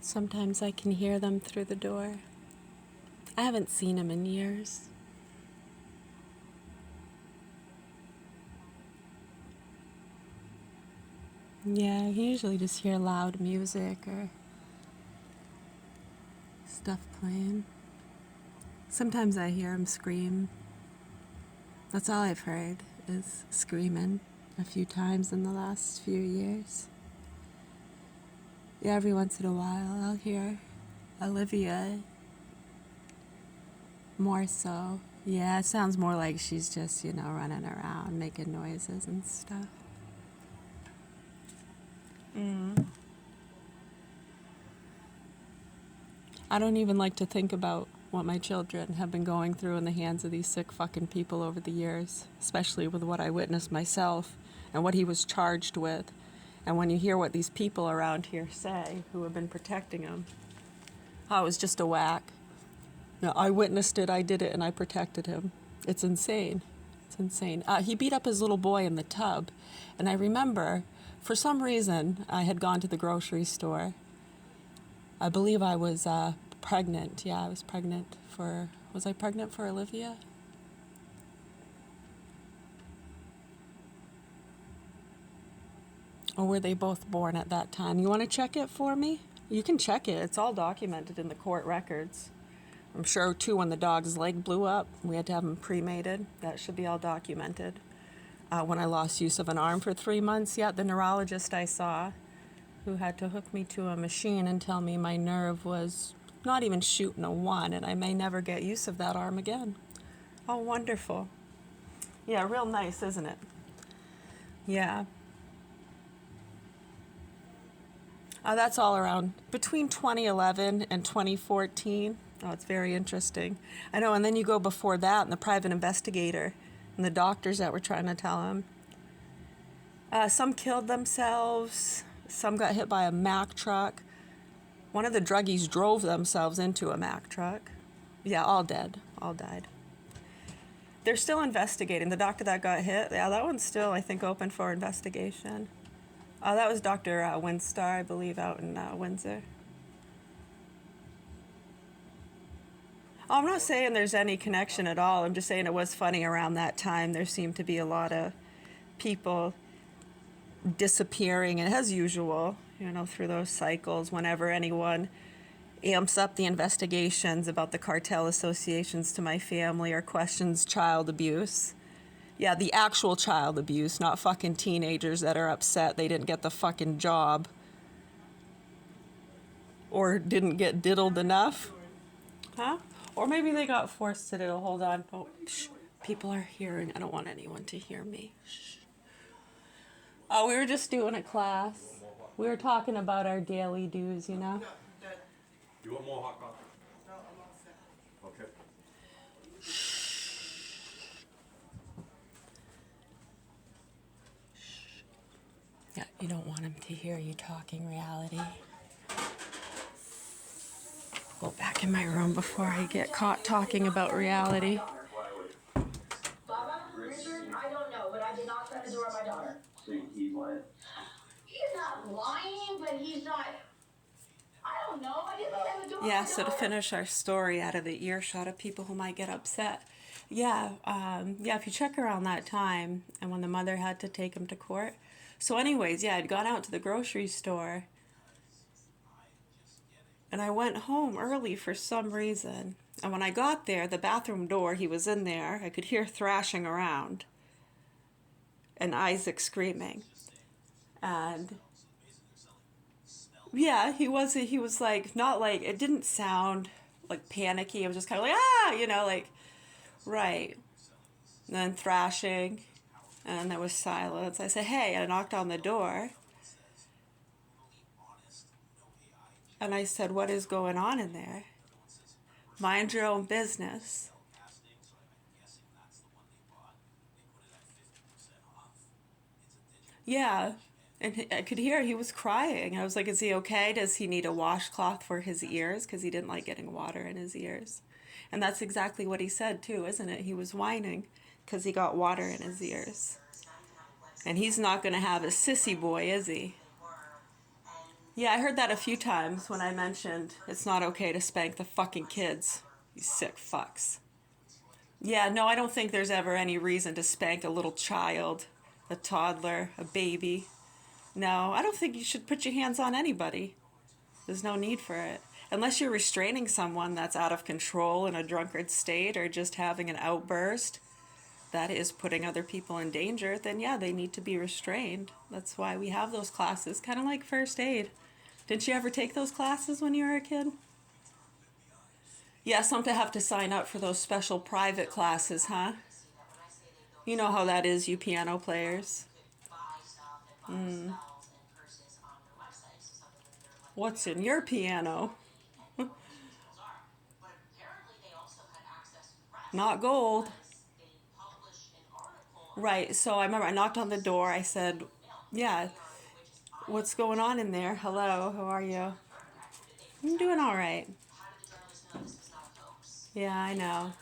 Sometimes I can hear them through the door. I haven't seen him in years. Yeah, I usually just hear loud music or stuff playing. Sometimes I hear him scream. That's all I've heard is screaming a few times in the last few years. Yeah, every once in a while I'll hear Olivia more so. Yeah, it sounds more like she's just, running around, making noises and stuff. I don't even like to think about what my children have been going through in the hands of these sick fucking people over the years, especially with what I witnessed myself and what he was charged with. And when you hear what these people around here say who have been protecting him, oh, it was just a whack. No, I witnessed it, I did it, and I protected him. It's insane. It's insane. He beat up his little boy in the tub. And I remember, for some reason, I had gone to the grocery store. I believe I was pregnant. Yeah, I was pregnant for... Was I pregnant for Olivia? Or were they both born at that time? You want to check it for me? You can check it. It's all documented in the court records. I'm sure, too, when the dog's leg blew up, we had to have him cremated. That should be all documented. When I lost use of an arm for 3 months, yeah, the neurologist I saw, who had to hook me to a machine and tell me my nerve was not even shooting a 1, and I may never get use of that arm again. Oh, wonderful. Yeah, real nice, isn't it? Yeah. That's all around between 2011 and 2014. Oh, it's very interesting. I know, and then you go before that, and the private investigator and the doctors that were trying to tell him. Some killed themselves. Some got hit by a Mack truck. One of the druggies drove themselves into a Mack truck. Yeah, all dead. All died. They're still investigating. The doctor that got hit, yeah, that one's still, I think, open for investigation. That was Dr. Winstar, I believe, out in Windsor. I'm not saying there's any connection at all. I'm just saying it was funny around that time. There seemed to be a lot of people disappearing, and as usual, through those cycles, whenever anyone amps up the investigations about the cartel associations to my family or questions child abuse. Yeah, the actual child abuse, not fucking teenagers that are upset they didn't get the fucking job or didn't get diddled enough. Huh? Or maybe they got forced to diddle. Hold on. Oh, shh. People are hearing. I don't want anyone to hear me. Shh. Oh, we were just doing a class. We were talking about our daily dues, You want more hot coffee? No, I'm all set. Okay. Yeah, you don't want him to hear you talking reality. Go back in my room before I get caught talking about reality. Baba, Richard, I don't know, but I did not shut the door on my daughter. So he's lying? He's not lying, but he's not... I don't know. I didn't shut the door on my Yeah, daughter. so to finish our story out of the earshot of people who might get upset. Yeah, if you check around that time and when the mother had to take him to court. So anyways, yeah, I'd gone out to the grocery store and I went home early for some reason. And when I got there, the bathroom door, he was in there. I could hear thrashing around and Isaac screaming. And yeah, he was like, not like, it didn't sound like panicky. It was just kind of like, right. And then thrashing, and there was silence. I said, hey, I knocked on the door. And I said, what is going on in there? Mind your own business. Yeah. And I could hear he was crying. I was like, is he okay? Does he need a washcloth for his ears? Because he didn't like getting water in his ears. And that's exactly what he said, too, isn't it? He was whining because he got water in his ears. And he's not going to have a sissy boy, is he? Yeah, I heard that a few times when I mentioned it's not okay to spank the fucking kids. You sick fucks. Yeah, no, I don't think there's ever any reason to spank a little child, a toddler, a baby. No, I don't think you should put your hands on anybody. There's no need for it. Unless you're restraining someone that's out of control in a drunkard state or just having an outburst that is putting other people in danger, then yeah, they need to be restrained. That's why we have those classes, kind of like first aid. Didn't you ever take those classes when you were a kid? Yeah, some to have to sign up for those special private classes, huh? You know how that is, you piano players. What's in your piano? Not gold. Right, so I remember I knocked on the door. I said, yeah, what's going on in there? Hello, how are you? I'm doing all right. Yeah, I know.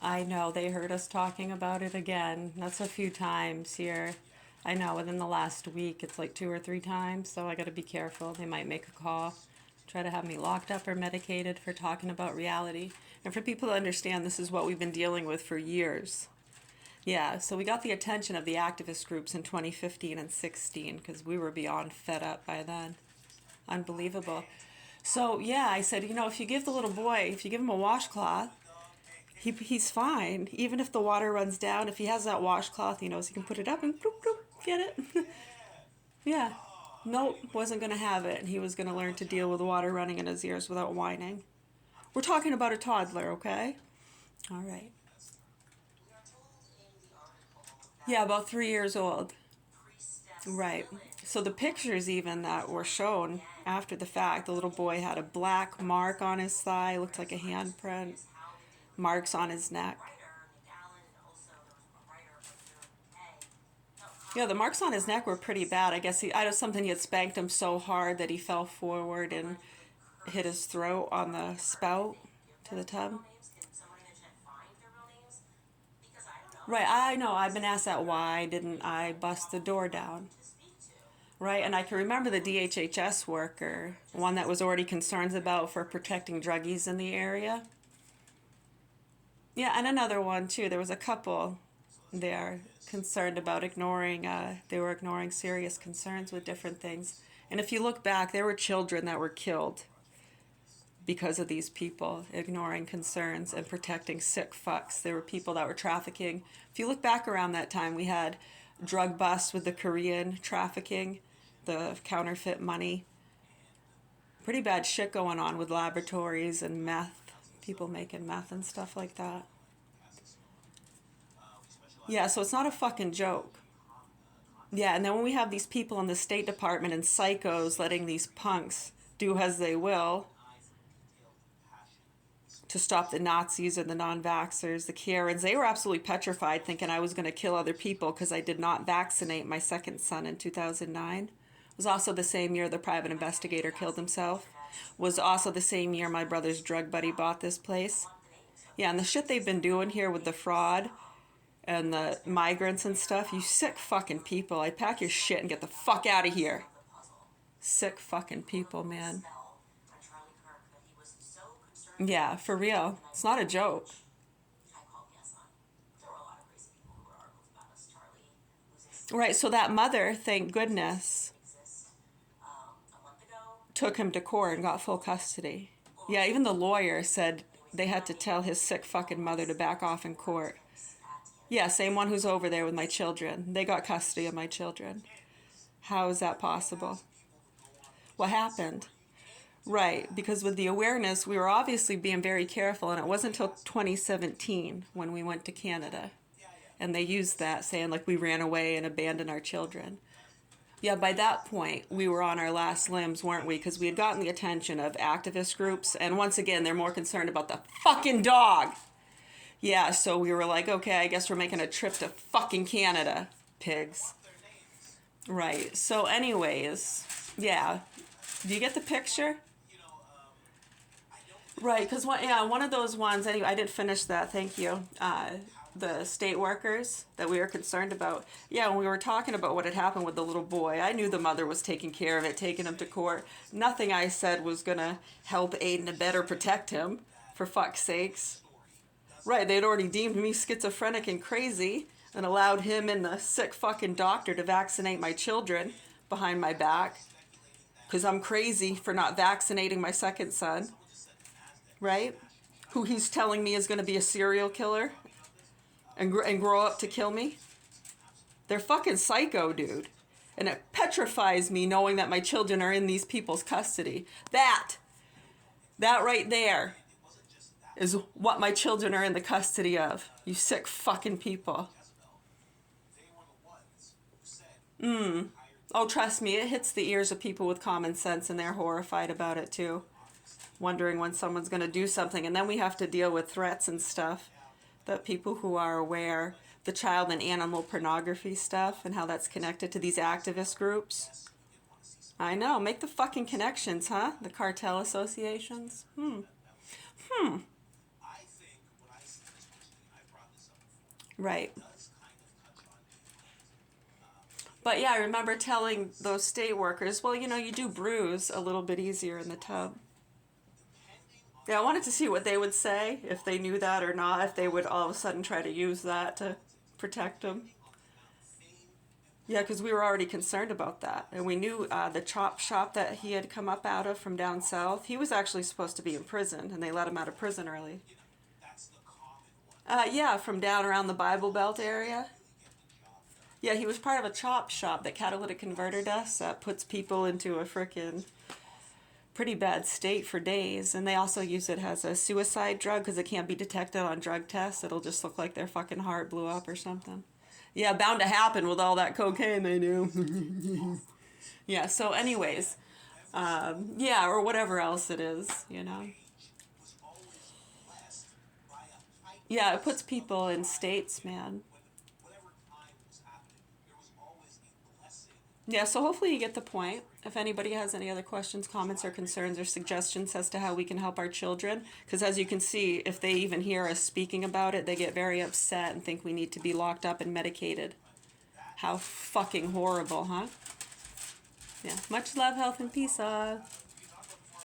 I know. They heard us talking about it again. That's a few times here. I know. Within the last week, it's like 2 or 3 times. So I got to be careful. They might make a call, try to have me locked up or medicated for talking about reality. And for people to understand, this is what we've been dealing with for years. Yeah, so we got the attention of the activist groups in 2015 and 16 because we were beyond fed up by then. Unbelievable. So yeah, I said, if you give the little boy, if you give him a washcloth, he's fine. Even if the water runs down, if he has that washcloth, he knows he can put it up and bloop, bloop, get it. Yeah. Nope, wasn't going to have it. He was going to learn to deal with water running in his ears without whining. We're talking about a toddler, okay? All right. Yeah, about 3 years old. Right. So the pictures even that were shown after the fact, the little boy had a black mark on his thigh, looked like a handprint, marks on his neck. Yeah, the marks on his neck were pretty bad. I guess I know something had spanked him so hard that he fell forward and hit his throat on the spout to the tub. Right, I know. I've been asked that. Why didn't I bust the door down? Right, and I can remember the DHHS worker, one that was already concerned about for protecting druggies in the area. Yeah, and another one too. There was a couple there concerned about they were ignoring serious concerns with different things. And if you look back, there were children that were killed because of these people ignoring concerns and protecting sick fucks. There were people that were trafficking. If you look back around that time, we had drug busts with the Korean trafficking, the counterfeit money. Pretty bad shit going on with laboratories and meth, people making meth and stuff like that. Yeah, so it's not a fucking joke. Yeah, and then when we have these people in the State Department and psychos letting these punks do as they will to stop the Nazis and the non-vaxxers, the Karens, they were absolutely petrified, thinking I was going to kill other people because I did not vaccinate my second son in 2009. It was also the same year the private investigator killed himself. It was also the same year my brother's drug buddy bought this place. Yeah, and the shit they've been doing here with the fraud and the migrants and stuff, you sick fucking people. I pack your shit and get the fuck out of here. Sick fucking people, man. Yeah, for real. It's not a joke. Right, so that mother, thank goodness, took him to court and got full custody. Yeah, even the lawyer said they had to tell his sick fucking mother to back off in court. Yeah, same one who's over there with my children. They got custody of my children. How is that possible? What happened? Right, because with the awareness, we were obviously being very careful, and it wasn't until 2017 when we went to Canada. And they used that, saying like we ran away and abandoned our children. Yeah, by that point, we were on our last limbs, weren't we? Because we had gotten the attention of activist groups, and once again, they're more concerned about the fucking dog. Yeah, so we were like, okay, I guess we're making a trip to fucking Canada, pigs. Right, so anyways, yeah. Do you get the picture? Right, because one of those ones, anyway, I did finish that, thank you. the state workers that we were concerned about. Yeah, when we were talking about what had happened with the little boy, I knew the mother was taking care of it, taking him to court. Nothing I said was gonna help aid and abet or protect him, for fuck's sakes. Right, they'd already deemed me schizophrenic and crazy and allowed him and the sick fucking doctor to vaccinate my children behind my back because I'm crazy for not vaccinating my second son, right? Who he's telling me is going to be a serial killer and grow up to kill me. They're fucking psycho, dude. And it petrifies me knowing that my children are in these people's custody. That right there is what my children are in the custody of. You sick fucking people. Oh, trust me, it hits the ears of people with common sense and they're horrified about it too. Wondering when someone's going to do something. And then we have to deal with threats and stuff. That people who are aware, the child and animal pornography stuff and how that's connected to these activist groups. I know, make the fucking connections, huh? The cartel associations. Right. But yeah, I remember telling those state workers, well, you know, you do bruise a little bit easier in the tub. Yeah, I wanted to see what they would say, if they knew that or not, if they would all of a sudden try to use that to protect him. Yeah, because we were already concerned about that. And we knew the chop shop that he had come up out of from down south, he was actually supposed to be in prison, and they let him out of prison early. Yeah, from down around the Bible Belt area. Yeah, he was part of a chop shop that catalytic converter does that puts people into a frickin' pretty bad state for days. And they also use it as a suicide drug because it can't be detected on drug tests. It'll just look like their fucking heart blew up or something. Yeah, bound to happen with all that cocaine they do. Yeah, so anyways, yeah, or whatever else it is, you know. Yeah, it puts people in states, man. Yeah, so hopefully you get the point. If anybody has any other questions, comments, or concerns or suggestions as to how we can help our children, because as you can see, if they even hear us speaking about it, they get very upset and think we need to be locked up and medicated. How fucking horrible, huh? Yeah, much love, health, and peace.